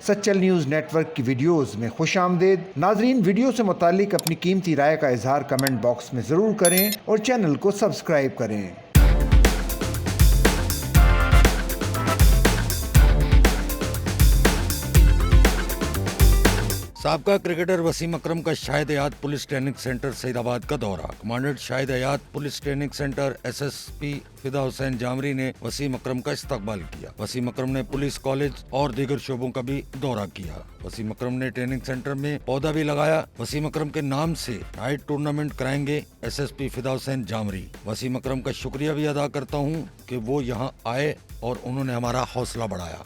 सचल news network की videos में खुशामदीद। नाजरीन, वीडियो से मुतालिक अपनी कीमती राय का इजहार कमेंट बॉक्स में ज़रूर करें और चैनल को सब्सक्राइब करें। साबका क्रिकेटर वसीम अकरम का शाहिद हयात पुलिस ट्रेनिंग सेंटर सईदाबाद का दौरा। कमांडेंट शाहिद हयात पुलिस ट्रेनिंग सेंटर एसएसपी फिदा हुसैन जानोरी ने वसीम अकरम का इस्तकबाल किया। वसीम अकरम ने पुलिस कॉलेज और दीगर शोबों का भी दौरा किया। वसीम अकरम ने ट्रेनिंग सेंटर में पौधा भी लगाया। वसीम अकरम के नाम से नाइट टूर्नामेंट कराएंगे एसएसपी फिदा हुसैन जानोरी। वसीम अकरम का शुक्रिया भी अदा करता हूँ कि वो यहाँ आए और उन्होंने हमारा हौसला बढ़ाया।